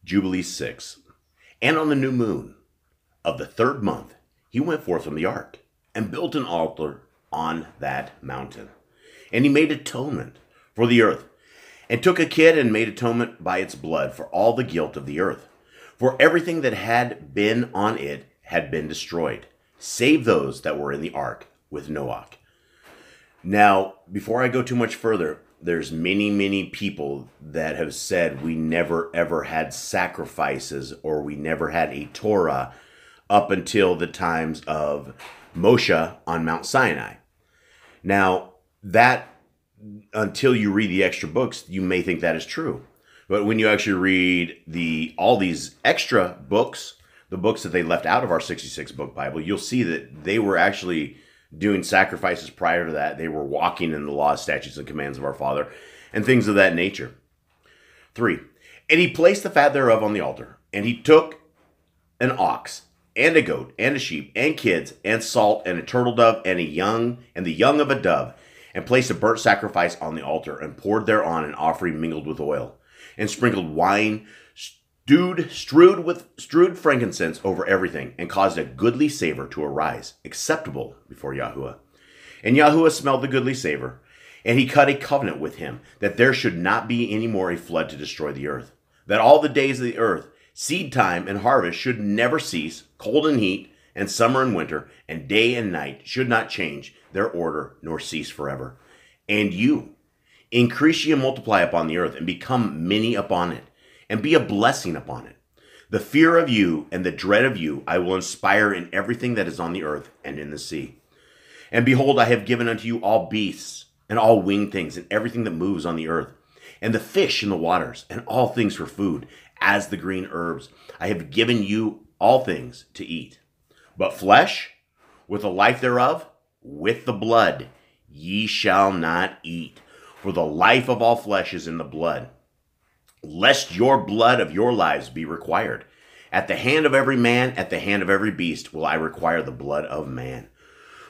Jubilees 6. And on the new moon of the 3rd month, he went forth from the ark and built an altar on that mountain. And he made atonement for the earth, and took a kid and made atonement by its blood for all the guilt of the earth. For everything that had been on it had been destroyed, save those that were in the ark with Noah. Now, before I go too much further, there's many people that have said we never ever had sacrifices, or we never had a Torah up until the times of Moshe on Mount Sinai. Now, that, until you read the extra books, you may think that is true. But when you actually read all these extra books, the books that they left out of our 66-book Bible, you'll see that they were actually doing sacrifices prior to that. They were walking in the laws, statutes, and commands of our Father, and things of that nature. 3. And he placed the fat thereof on the altar, and he took an ox, and a goat, and a sheep, and kids, and salt, and a turtle dove, and the young of a dove, and placed a burnt sacrifice on the altar, and poured thereon an offering mingled with oil, and sprinkled wine, strewed frankincense over everything, and caused a goodly savor to arise, acceptable before Yahuwah. And Yahuwah smelled the goodly savor, and he cut a covenant with him, that there should not be any more a flood to destroy the earth, that all the days of the earth, seed time and harvest, should never cease, cold and heat, and summer and winter, and day and night should not change their order, nor cease forever. And you, increase ye and multiply upon the earth, and become many upon it, and be a blessing upon it. The fear of you and the dread of you I will inspire in everything that is on the earth and in the sea. And behold, I have given unto you all beasts, and all winged things, and everything that moves on the earth, and the fish in the waters, and all things for food, as the green herbs. I have given you all things to eat. But flesh, with the life thereof, with the blood, ye shall not eat. For the life of all flesh is in the blood, lest your blood of your lives be required. At the hand of every man, at the hand of every beast, will I require the blood of man.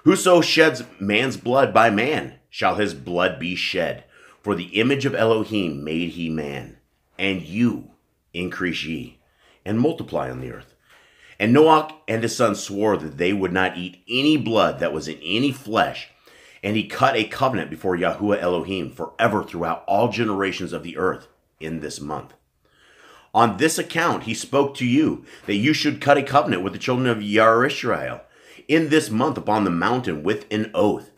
Whoso sheds man's blood, by man shall his blood be shed. For the image of Elohim made he man. And you increase ye, and multiply on the earth. And Noah and his sons swore that they would not eat any blood that was in any flesh. And he cut a covenant before Yahuwah Elohim forever throughout all generations of the earth in this month. On this account he spoke to you, that you should cut a covenant with the children of Israel in this month upon the mountain with an oath,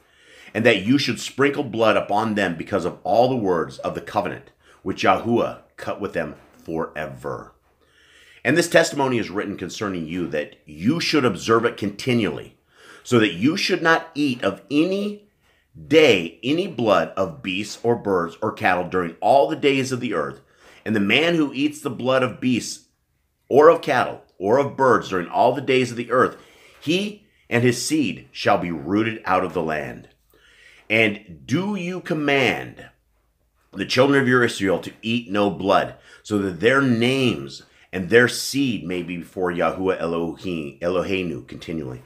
and that you should sprinkle blood upon them because of all the words of the covenant which Yahuwah cut with them forever. And this testimony is written concerning you, that you should observe it continually, so that you should not eat of any day any blood of beasts or birds or cattle during all the days of the earth. And the man who eats the blood of beasts or of cattle or of birds during all the days of the earth, he and his seed shall be rooted out of the land. And do you command the children of your Israel to eat no blood, so that their names and their seed may be before Yahuwah Eloheinu continually.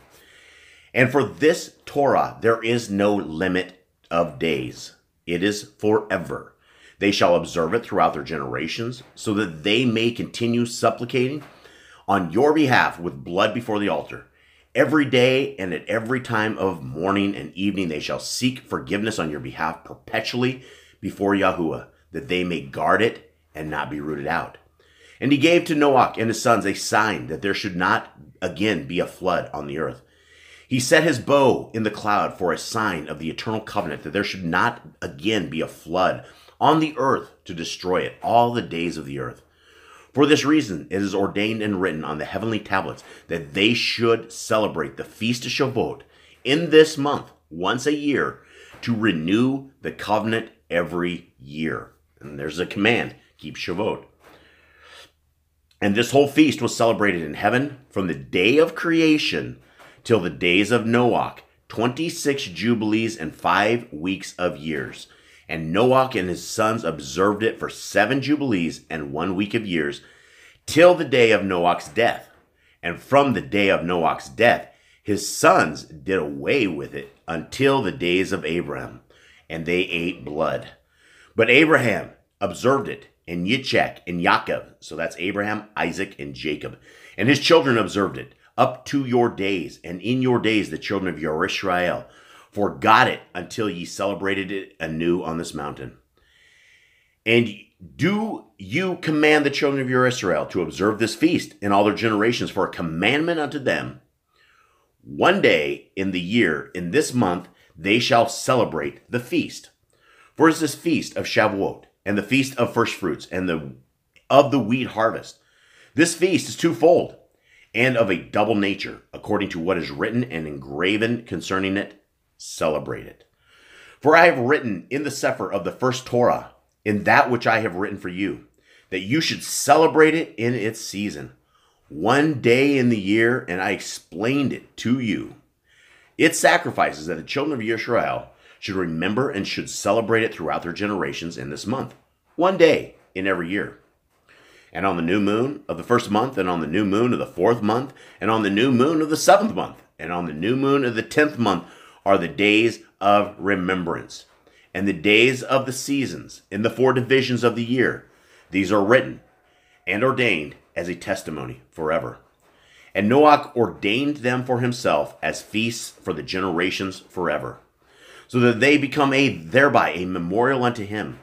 And for this Torah there is no limit of days. It is forever. They shall observe it throughout their generations, so that they may continue supplicating on your behalf with blood before the altar. Every day and at every time of morning and evening they shall seek forgiveness on your behalf perpetually before Yahuwah, that they may guard it and not be rooted out. And he gave to Noah and his sons a sign, that there should not again be a flood on the earth. He set his bow in the cloud for a sign of the eternal covenant, that there should not again be a flood on the earth to destroy it all the days of the earth. For this reason it is ordained and written on the heavenly tablets, that they should celebrate the feast of Shavuot in this month once a year, to renew the covenant every year. And there's a command, keep Shavuot. And this whole feast was celebrated in heaven from the day of creation till the days of Noah, 26 jubilees and 5 weeks of years. And Noah and his sons observed it for 7 jubilees and 1 week of years, till the day of Noah's death. And from the day of Noah's death, his sons did away with it until the days of Abraham, and they ate blood. But Abraham observed it and Yitzchak and Yaakov. So that's Abraham, Isaac, and Jacob. And his children observed it up to your days, and in your days the children of your Israel forgot it until ye celebrated it anew on this mountain. And do you command the children of your Israel to observe this feast in all their generations for a commandment unto them? One day in the year, in this month, they shall celebrate the feast. For it is this feast of Shavuot, and the feast of first fruits, and of the wheat harvest. This feast is twofold, and of a double nature, according to what is written and engraven concerning it. Celebrate it. For I have written in the Sefer of the first Torah, in that which I have written for you, that you should celebrate it in its season, one day in the year, and I explained it to you. It sacrifices that the children of Israel should remember and should celebrate it throughout their generations in this month, one day in every year. And on the new moon of the first month, and on the new moon of the fourth month, and on the new moon of the seventh month, and on the new moon of the 10th month are the days of remembrance, and the days of the seasons in the 4 divisions of the year. These are written and ordained as a testimony forever. And Noach ordained them for himself as feasts for the generations forever, so that they become thereby a memorial unto him.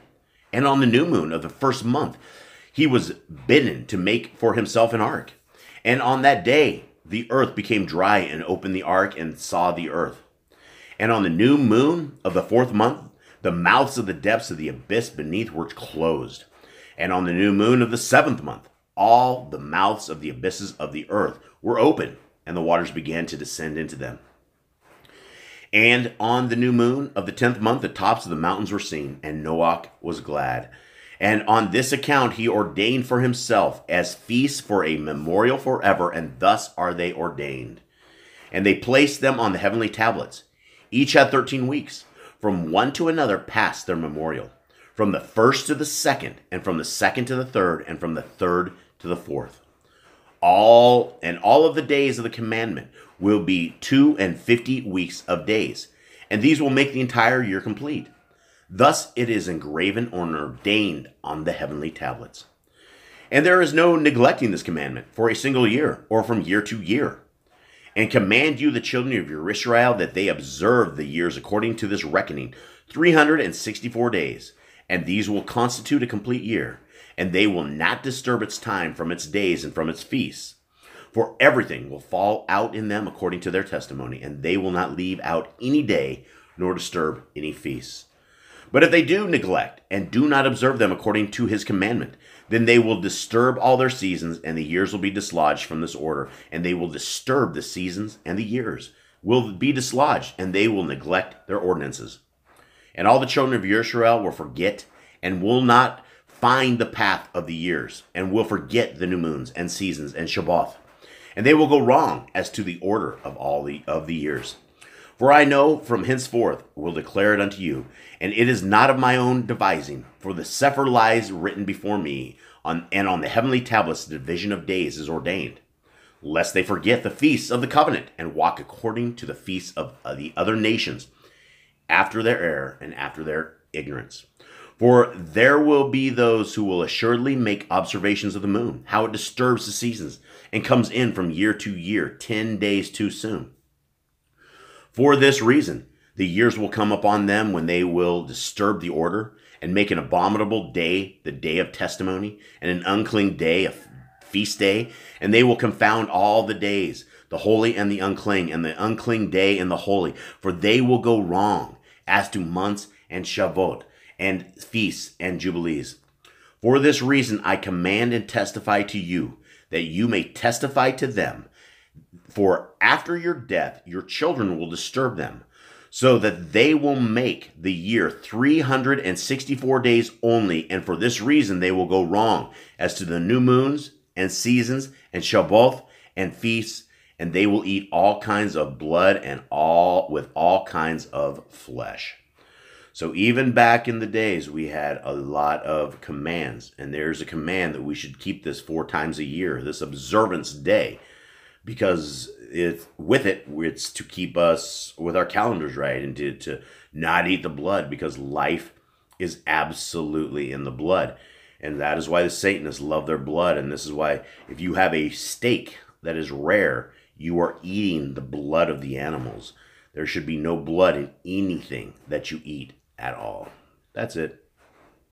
And on the new moon of the first month, he was bidden to make for himself an ark. And on that day, the earth became dry, and opened the ark and saw the earth. And on the new moon of the 4th month, the mouths of the depths of the abyss beneath were closed. And on the new moon of the 7th month, all the mouths of the abysses of the earth were open, and the waters began to descend into them. And on the new moon of the 10th month, the tops of the mountains were seen, and Noach was glad. And on this account he ordained for himself as feasts for a memorial forever, and thus are they ordained. And they placed them on the heavenly tablets. Each had 13 weeks. From one to another passed their memorial, from the first to the second, and from the second to the third, and from the third to the fourth. All of the days of the commandment will be 52 weeks of days, and these will make the entire year complete. Thus it is engraven or ordained on the heavenly tablets. And there is no neglecting this commandment for a single year, or from year to year. And command you the children of your Israel that they observe the years according to this reckoning, 364 days, and these will constitute a complete year, and they will not disturb its time from its days and from its feasts. For everything will fall out in them according to their testimony, and they will not leave out any day, nor disturb any feasts. But if they do neglect and do not observe them according to his commandment, then they will disturb all their seasons, and the years will be dislodged from this order, and they will disturb the seasons, and the years will be dislodged, and they will neglect their ordinances. And all the children of Israel will forget, and will not find the path of the years, and will forget the new moons, and seasons, and Shabbath. And they will go wrong as to the order of all the years. For I know from henceforth will declare it unto you, and it is not of my own devising, for the Sefer lies written before me, and on the heavenly tablets the division of days is ordained, lest they forget the feasts of the covenant, and walk according to the feasts of the other nations, after their error and after their ignorance. For there will be those who will assuredly make observations of the moon, how it disturbs the seasons, and comes in from year to year, 10 days too soon. For this reason, the years will come upon them when they will disturb the order, and make an abominable day the day of testimony, and an unclean day a feast day, and they will confound all the days, the holy and the unclean day and the holy, for they will go wrong as to months and Shavuot, and feasts and jubilees. For this reason I command and testify to you, that you may testify to them. For after your death your children will disturb them, so that they will make the year 364 days only, and for this reason they will go wrong as to the new moons and seasons and Shabbath and feasts, and they will eat all kinds of blood and with all kinds of flesh. So even back in the days, we had a lot of commands, and there's a command that we should keep this 4 times a year, this observance day, because it's to keep us with our calendars right, and to not eat the blood, because life is absolutely in the blood. And that is why the Satanists love their blood. And this is why if you have a steak that is rare, you are eating the blood of the animals. There should be no blood in anything that you eat at all. That's it.